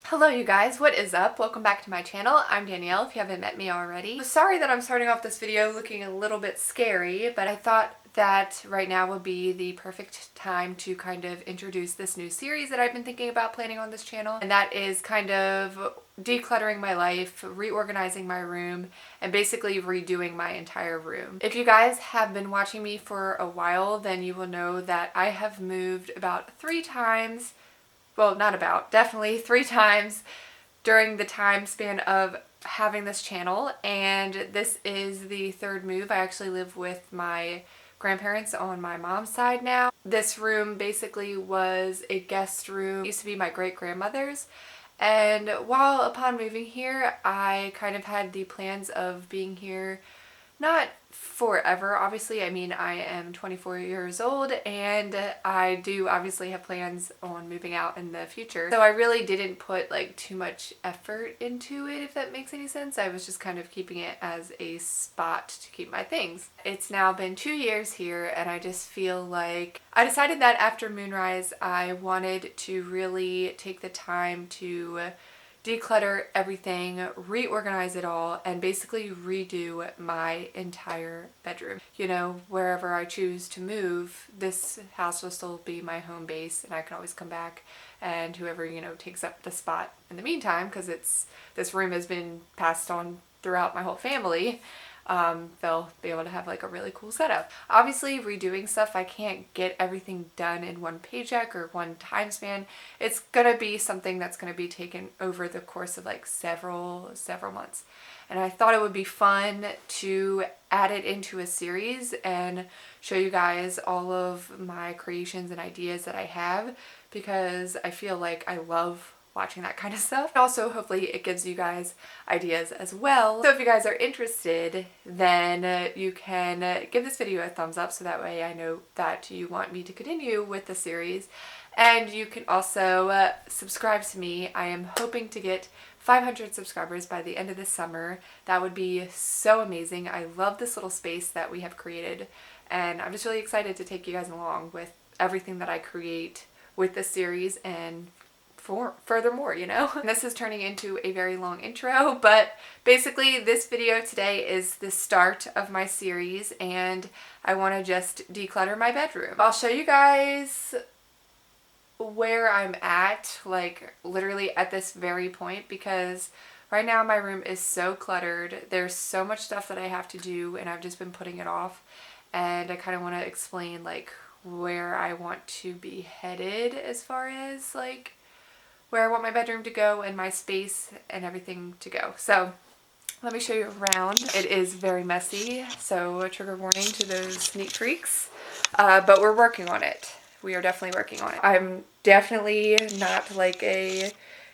Hello you guys, what is up? Welcome back to my channel. I'm Danielle if you haven't met me already. Sorry that I'm starting off this video looking a little bit scary, but I thought that right now would be the perfect time to kind of introduce this new series that I've been thinking about planning on this channel. And that is kind of decluttering my life, reorganizing my room, and basically redoing my entire room. If you guys have been watching me for a while, then you will know that I have moved about 3 times. Well, not about, definitely 3 times during the time span of having this channel, and this is the 3rd move. I actually live with my grandparents on my mom's side now. This room basically was a guest room. It used to be my great-grandmother's, and while upon moving here, I kind of had the plans of being here not forever, obviously. I mean, I am 24 years old and I do obviously have plans on moving out in the future. So I really didn't put like too much effort into it, if that makes any sense. I was just kind of keeping it as a spot to keep my things. It's now been 2 years here and I just feel like I decided that after Moonrise I wanted to really take the time to declutter everything, reorganize it all, and basically redo my entire bedroom. You know, wherever I choose to move, this house will still be my home base and I can always come back, and whoever, you know, takes up the spot in the meantime, because this room has been passed on throughout my whole family, they'll be able to have like a really cool setup. Obviously, redoing stuff, I can't get everything done in one paycheck or one time span. It's gonna be something that's gonna be taken over the course of like several months. And I thought it would be fun to add it into a series and show you guys all of my creations and ideas that I have, because I feel like I love watching that kind of stuff. Also, hopefully it gives you guys ideas as well. So if you guys are interested, then you can give this video a thumbs up so that way I know that you want me to continue with the series. And you can also subscribe to me. I am hoping to get 500 subscribers by the end of this summer. That would be so amazing. I love this little space that we have created, and I'm just really excited to take you guys along with everything that I create with this series and furthermore, you know. This is turning into a very long intro, but basically this video today is the start of my series and I want to just declutter my bedroom. I'll show you guys where I'm at, like literally at this very point, because right now my room is so cluttered. There's so much stuff that I have to do and I've just been putting it off, and I kind of want to explain like where I want to be headed as far as like where I want my bedroom to go and my space and everything to go. So let me show you around. It is very messy, so a trigger warning to those neat freaks, but we're working on it. We are definitely working on it. I'm definitely not like a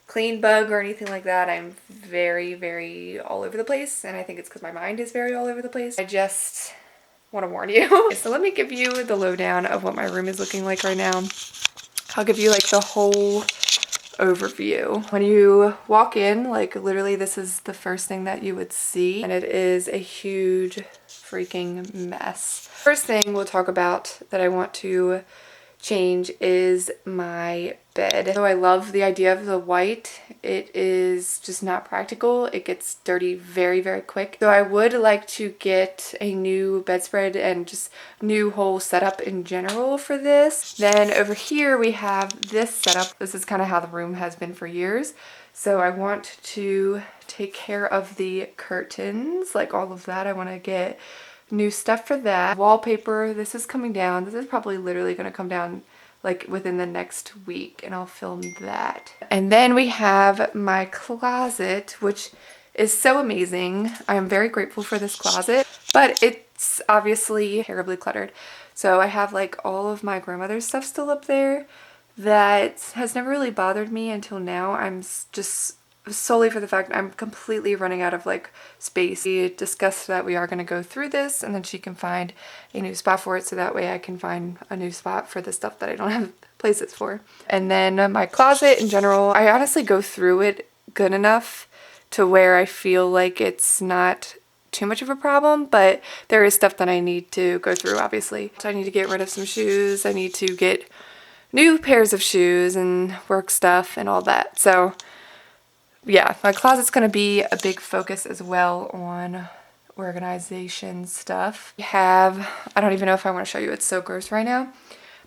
clean bug or anything like that. I'm very, very all over the place, and I think it's because my mind is very all over the place. I just want to warn you. So let me give you the lowdown of what my room is looking like right now. I'll give you like the whole overview. When you walk in, like literally this is the first thing that you would see, and it is a huge freaking mess. First thing we'll talk about that I want to change is my bed. So I love the idea of the white. It is just not practical. It gets dirty very, very quick. So I would like to get a new bedspread and just new whole setup in general for this. Then over here we have this setup. This is kind of how the room has been for years. So I want to take care of the curtains, like all of that. I want to get new stuff for that. Wallpaper, this is coming down. This is probably literally going to come down like within the next week, and I'll film that. And then we have my closet, which is so amazing. I am very grateful for this closet, but it's obviously terribly cluttered. So I have like all of my grandmother's stuff still up there that has never really bothered me until now. I'm just solely for the fact I'm completely running out of like space. We discussed that we are going to go through this and then she can find a new spot for it, so that way I can find a new spot for the stuff that I don't have places for. And then my closet in general, I honestly go through it good enough to where I feel like it's not too much of a problem, but there is stuff that I need to go through, obviously. So I need to get rid of some shoes. I need to get new pairs of shoes and work stuff and all that. So yeah, my closet's gonna be a big focus as well on organization stuff. We have, I don't even know if I want to show you, it's so gross right now.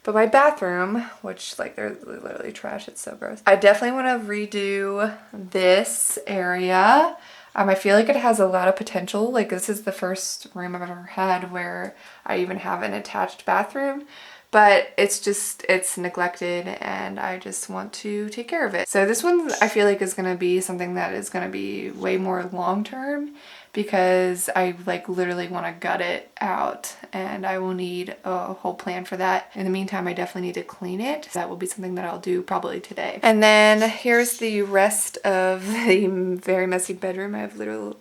But my bathroom, which like they're literally trash, it's so gross. I definitely want to redo this area. I feel like it has a lot of potential. Like this is the first room I've ever had where I even have an attached bathroom. But it's neglected and I just want to take care of it. So this one I feel like is gonna be something that is gonna be way more long-term because I like literally want to gut it out and I will need a whole plan for that. In the meantime, I definitely need to clean it. That will be something that I'll do probably today. And then here's the rest of the very messy bedroom. I have literally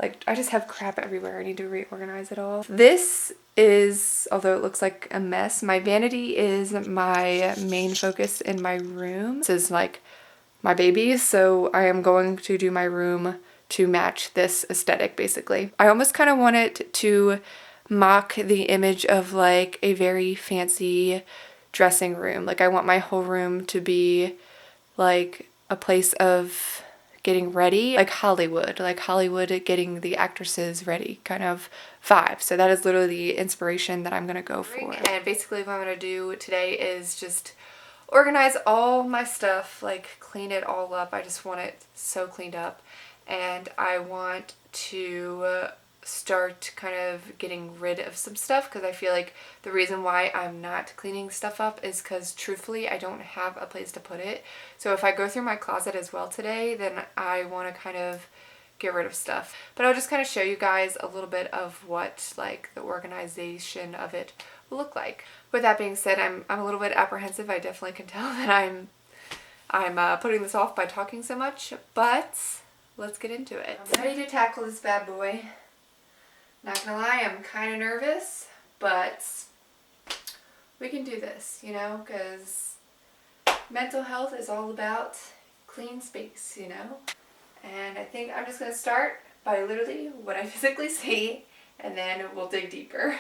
like, I just have crap everywhere. I need to reorganize it all. This is, although it looks like a mess, my vanity is my main focus in my room. This is like my baby, so I am going to do my room to match this aesthetic basically. I almost kind of want it to mock the image of like a very fancy dressing room. Like I want my whole room to be like a place of getting ready, like Hollywood getting the actresses ready kind of vibe. So that is literally the inspiration that I'm gonna go for. And basically what I'm gonna do today is just organize all my stuff, like clean it all up. I just want it so cleaned up. And I want to start kind of getting rid of some stuff because I feel like the reason why I'm not cleaning stuff up is because truthfully I don't have a place to put it. So if I go through my closet as well today, then I want to kind of get rid of stuff. But I'll just kind of show you guys a little bit of what like the organization of it will look like. With that being said, I'm a little bit apprehensive. I definitely can tell that I'm putting this off by talking so much, but let's get into it. I'm ready to tackle this bad boy. Not gonna lie, I'm kind of nervous, but we can do this, you know, because mental health is all about clean space, you know? And I think I'm just gonna start by literally what I physically see, and then we'll dig deeper.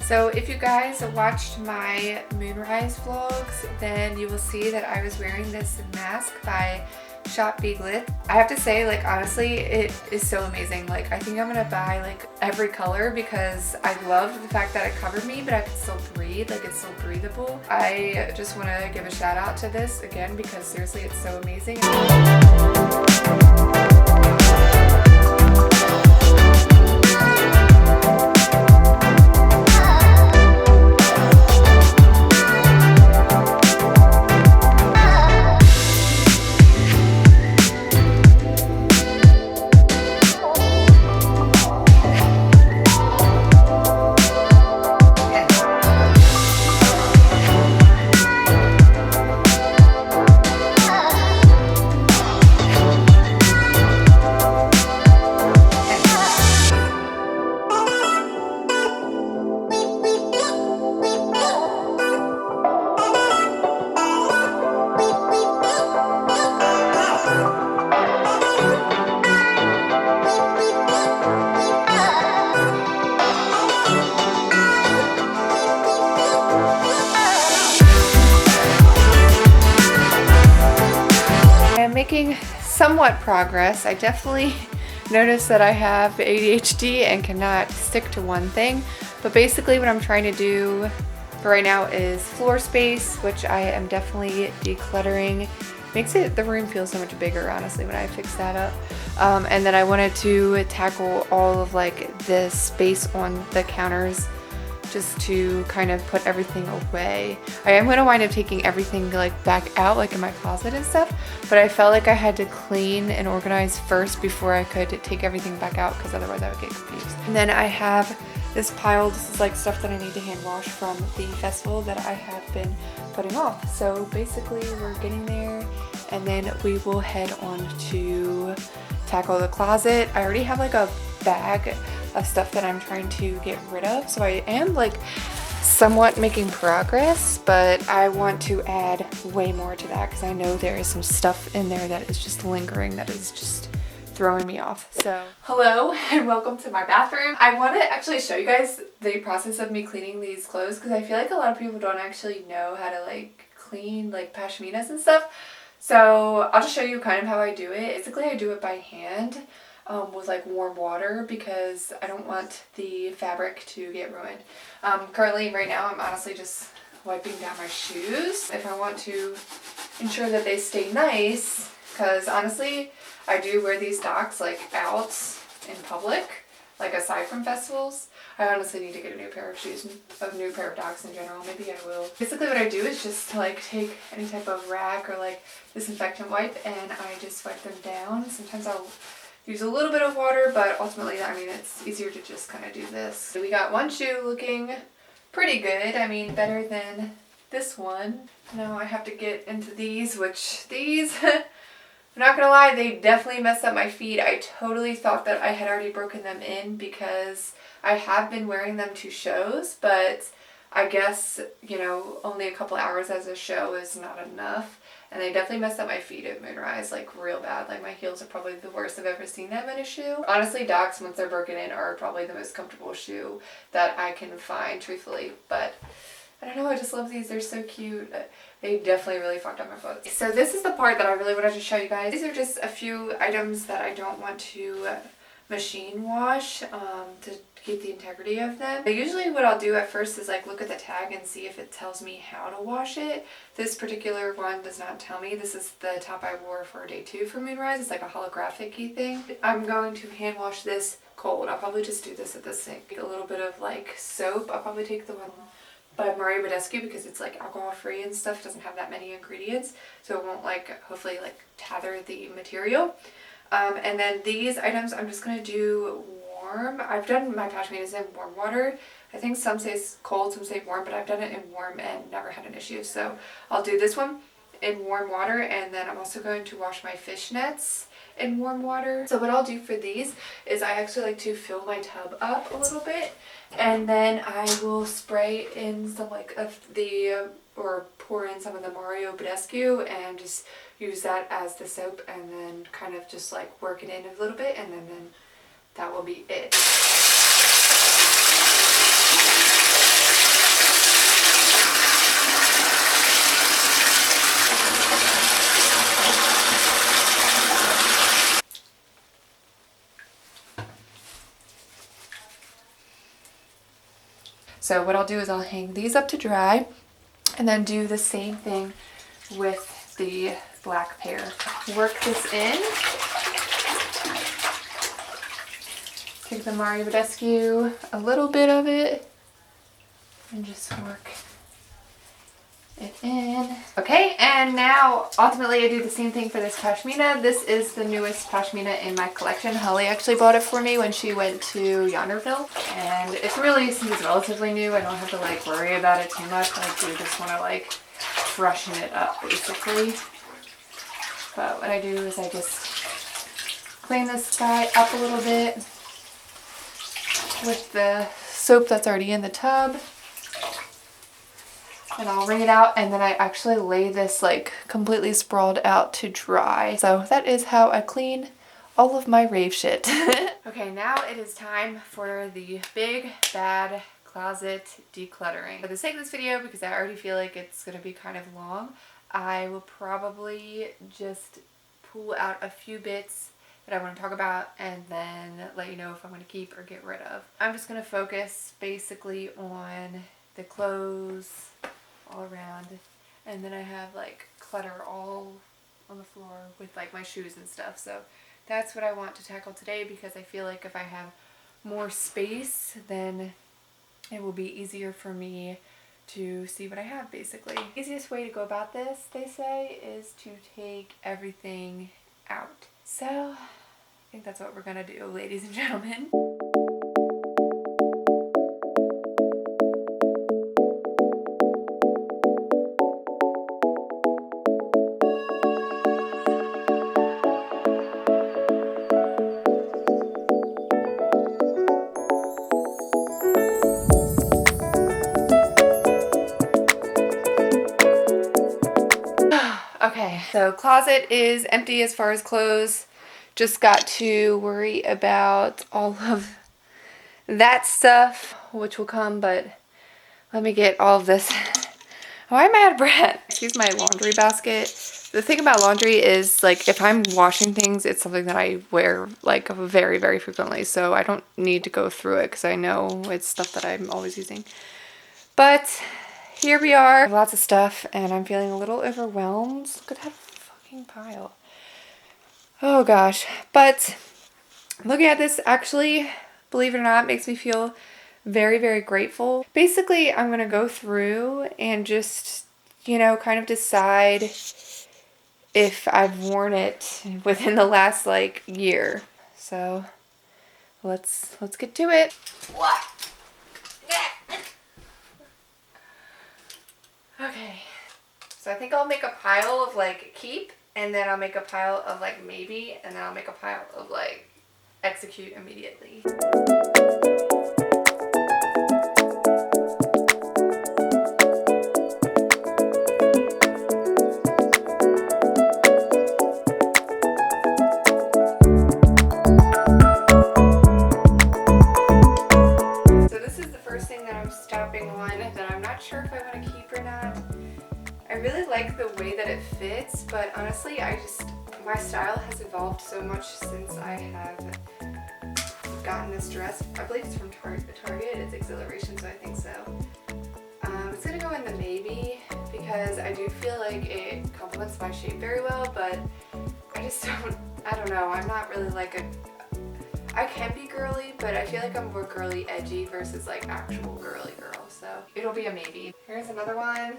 So if you guys watched my moonrise vlogs, then you will see that I was wearing this mask by Shop Be Glit. I have to say, like, honestly, it is so amazing. Like, I think I'm gonna buy like every color because I love the fact that it covered me, but I can still breathe, like it's still breathable. I just want to give a shout out to this again because seriously, it's so amazing. Making somewhat progress. I definitely noticed that I have ADHD and cannot stick to one thing, but basically what I'm trying to do for right now is floor space, which I am definitely decluttering. Makes the room feel so much bigger, honestly, when I fix that up. And then I wanted to tackle all of like the space on the counters, just to kind of put everything away. I am going to wind up taking everything like back out, like in my closet and stuff, but I felt like I had to clean and organize first before I could take everything back out because otherwise I would get confused. And then I have this pile, this is like stuff that I need to hand wash from the festival that I have been putting off. So basically we're getting there and then we will head on to tackle the closet. I already have like a bag of stuff that I'm trying to get rid of, so I am like somewhat making progress, but I want to add way more to that because I know there is some stuff in there that is just lingering, that is just throwing me off. So hello and welcome to my bathroom. I want to actually show you guys the process of me cleaning these clothes because I feel like a lot of people don't actually know how to like clean like pashminas and stuff. So I'll just show you kind of how I do it. Basically I do it by hand with like warm water because I don't want the fabric to get ruined. Currently right now I'm honestly just wiping down my shoes if I want to ensure that they stay nice, because honestly I do wear these socks like out in public, like aside from festivals. I honestly need to get a new pair of shoes, a new pair of Docs in general. Maybe I will. Basically what I do is just like take any type of rag or like disinfectant wipe and I just wipe them down. Sometimes I'll use a little bit of water, but ultimately, I mean, it's easier to just kind of do this. So we got one shoe looking pretty good. I mean, better than this one. Now I have to get into these, which these, I'm not gonna lie, they definitely messed up my feet. I totally thought that I had already broken them in because I have been wearing them to shows, but I guess, you know, only a couple hours as a show is not enough. And they definitely messed up my feet at Moonrise, like real bad. Like my heels are probably the worst I've ever seen them in a shoe. Honestly, Docs, once they're broken in, are probably the most comfortable shoe that I can find, truthfully. But I don't know, I just love these. They're so cute. They definitely really fucked up my foot. So this is the part that I really wanted to show you guys. These are just a few items that I don't want to machine wash to keep the integrity of them. But usually what I'll do at first is like look at the tag and see if it tells me how to wash it. This particular one does not tell me. This is the top I wore for day 2 for Moonrise. It's like a holographic-y thing. I'm going to hand wash this cold. I'll probably just do this at the sink. A little bit of like soap. I'll probably take the one by Maria Badescu because it's like alcohol free and stuff. It doesn't have that many ingredients, so it won't like hopefully like tather the material. And then these items I'm just gonna do warm. I've done my pashminas in warm water. I think some say it's cold, some say warm, but I've done it in warm and never had an issue. So I'll do this one in warm water, and then I'm also going to wash my fishnets in warm water. So what I'll do for these is I actually like to fill my tub up a little bit, and then I will spray in some like of the or pour in some of the Mario Badescu and just use that as the soap, and then kind of just like work it in a little bit, and then that will be it. So what I'll do is I'll hang these up to dry and then do the same thing with the black pair. Work this in. Take the Mario Badescu, a little bit of it, and just work it in. Okay, and now ultimately I do the same thing for this pashmina. This is the newest pashmina in my collection. Holly actually bought it for me when she went to Yonderville, and it's really, since it's relatively new, I don't have to like worry about it too much. I do just want to like freshen it up basically. But what I do is I just clean this guy up a little bit with the soap that's already in the tub. And I'll wring it out, and then I actually lay this like completely sprawled out to dry. So that is how I clean all of my rave shit. Okay, now it is time for the big bad closet decluttering. For the sake of this video, because I already feel like it's gonna be kind of long, I will probably just pull out a few bits that I want to talk about and then let you know if I'm going to keep or get rid of. I'm just going to focus basically on the clothes all around, and then I have like clutter all on the floor with like my shoes and stuff. So that's what I want to tackle today, because I feel like if I have more space, then it will be easier for me to see what I have, basically. The easiest way to go about this, they say, is to take everything out. So I think that's what we're gonna do, ladies and gentlemen. So closet is empty as far as clothes. Just got to worry about all of that stuff, which will come, but let me get all of this. Why am I out of breath? Here's my laundry basket. The thing about laundry is, like, if I'm washing things, it's something that I wear, like, very, very frequently. So I don't need to go through it because I know it's stuff that I'm always using. But here we are. Lots of stuff, and I'm feeling a little overwhelmed. Look at that fucking pile. Oh, gosh. But looking at this, actually, believe it or not, makes me feel very, very grateful. Basically, I'm going to go through and just, you know, kind of decide if I've worn it within the last, like, year. So let's get to it. What? Okay. So I think I'll make a pile of, like, keep, and then I'll make a pile of, like, maybe, and then I'll make a pile of, like, execute immediately. Sure if I want to keep or not. I really like the way that it fits, but honestly, my style has evolved so much since I have gotten this dress. I believe it's from Target. It's Exhilaration, so I think so. It's gonna go in the maybe because I do feel like it complements my shape very well, but I don't know. I'm not really like I can be girly, but I feel like I'm more girly edgy versus like actual girly girl, so it'll be a maybe. Here's another one.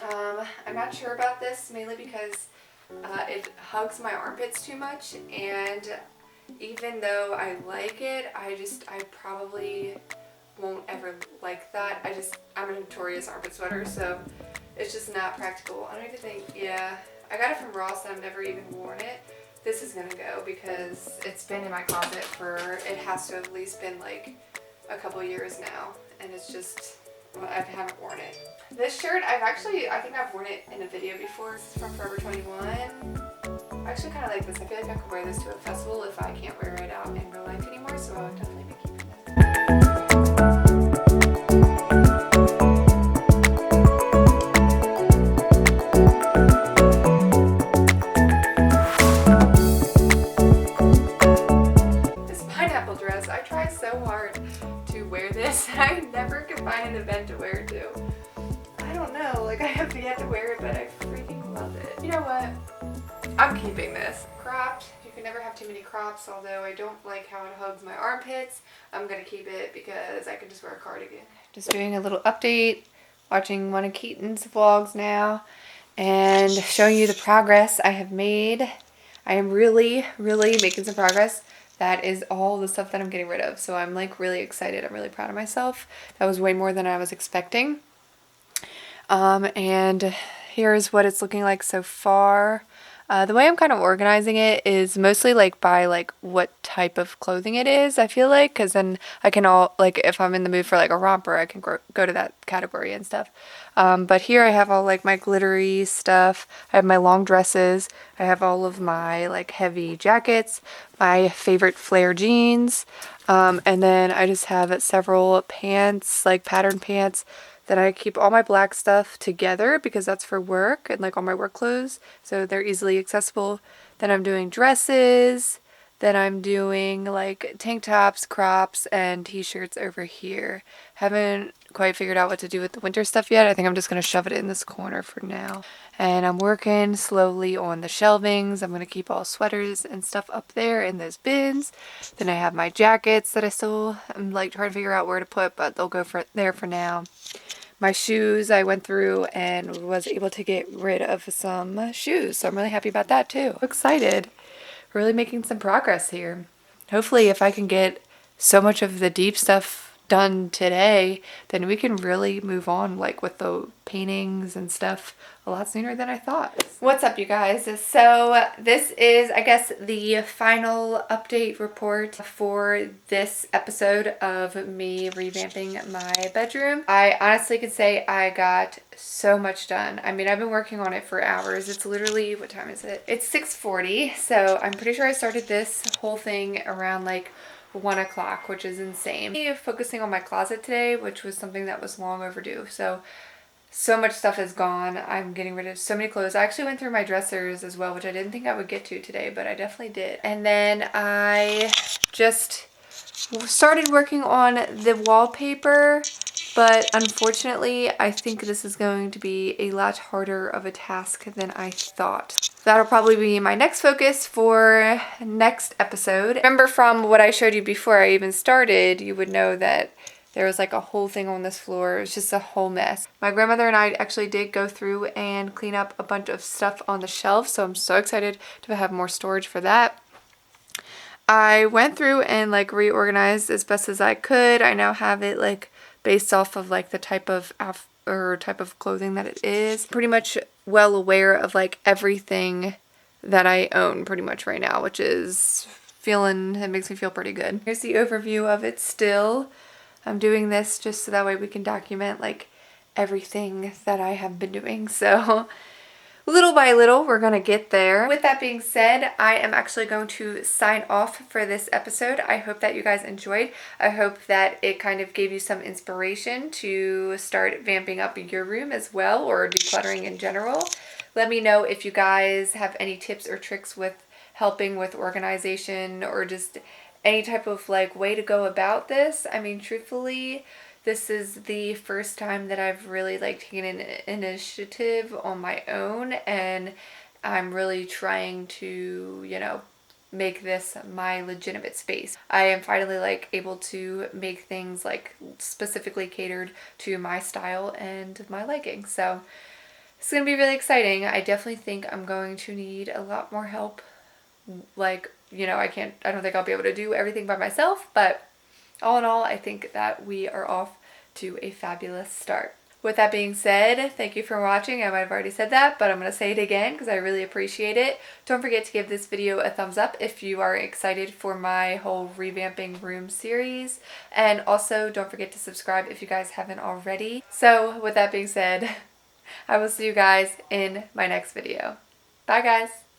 I'm not sure about this, mainly because it hugs my armpits too much, and even though I like it, I probably won't ever like that. I'm a notorious armpit sweater, so it's just not practical. I don't even think, yeah, I got it from Ross and I've never even worn it. This is gonna go because it's been in my closet it has to have at least been like a couple years now, and it's just, well, I haven't worn it. This shirt, I think I've worn it in a video before. This is from Forever 21. I actually kind of like this. I feel like I could wear this to a festival if I can't wear it out in real life anymore, so I'll definitely be keeping this. I try so hard to wear this. I never can find an event to wear it to. I don't know, like I have yet to wear it, but I freaking love it. You know what? I'm keeping this. Cropped. You can never have too many crops, although I don't like how it hugs my armpits. I'm gonna keep it because I can just wear a cardigan. Just doing a little update, watching one of Keaton's vlogs now, and showing you the progress I have made. I am really, really making some progress. That is all the stuff that I'm getting rid of. So I'm like really excited. I'm really proud of myself. That was way more than I was expecting. And here's what it's looking like so far. The way I'm kind of organizing it is mostly like by like what type of clothing it is, I feel like, because then I can like if I'm in the mood for like a romper, I can go to that category and stuff. But here I have all like my glittery stuff. I have my long dresses. I have all of my like heavy jackets, my favorite flare jeans, and then I just have several pants, like pattern pants. Then I keep all my black stuff together because that's for work and like all my work clothes, so they're easily accessible. Then I'm doing dresses. Then I'm doing like tank tops, crops, and t-shirts over here. Haven't quite figured out what to do with the winter stuff yet. I think I'm just going to shove it in this corner for now. And I'm working slowly on the shelvings. I'm going to keep all sweaters and stuff up there in those bins. Then I have my jackets that I'm like trying to figure out where to put, but they'll go there for now. My shoes, I went through and was able to get rid of some shoes, so I'm really happy about that too. I'm excited. Really making some progress here. Hopefully if I can get so much of the deep stuff done today, then we can really move on like with the paintings and stuff a lot sooner than I thought. What's up, you guys? So this is, I guess, the final update report for this episode of me revamping my bedroom. I honestly can say I got so much done. I mean, I've been working on it for hours. It's literally, what time is it? It's 6:40, so I'm pretty sure I started this whole thing around like 1 o'clock, which is insane. I'm focusing on my closet today, which was something that was long overdue. So much stuff is gone. I'm getting rid of so many clothes. I actually went through my dressers as well, which I didn't think I would get to today, but I definitely did. And then I just started working on the wallpaper, but unfortunately, I think this is going to be a lot harder of a task than I thought. That'll probably be my next focus for next episode. Remember from what I showed you before I even started, you would know that there was like a whole thing on this floor. It was just a whole mess. My grandmother and I actually did go through and clean up a bunch of stuff on the shelf, so I'm so excited to have more storage for that. I went through and like reorganized as best as I could. I now have it like based off of like the type of clothing that it is. Pretty much well aware of like everything that I own pretty much right now, which is it makes me feel pretty good. Here's the overview of it still. I'm doing this just so that way we can document like everything that I have been doing. So little by little, we're going to get there. With that being said, I am actually going to sign off for this episode. I hope that you guys enjoyed. I hope that it kind of gave you some inspiration to start vamping up your room as well, or decluttering in general. Let me know if you guys have any tips or tricks with helping with organization or just any type of like way to go about this. I mean, truthfully, this is the first time that I've really like taken an initiative on my own, and I'm really trying to, you know, make this my legitimate space. I am finally like able to make things like specifically catered to my style and my liking. So it's gonna be really exciting. I definitely think I'm going to need a lot more help. Like, you know, I don't think I'll be able to do everything by myself, but all in all, I think that we are off to a fabulous start. With that being said, thank you for watching. I might have already said that, but I'm going to say it again because I really appreciate it. Don't forget to give this video a thumbs up if you are excited for my whole revamping room series. And also, don't forget to subscribe if you guys haven't already. So, with that being said, I will see you guys in my next video. Bye, guys.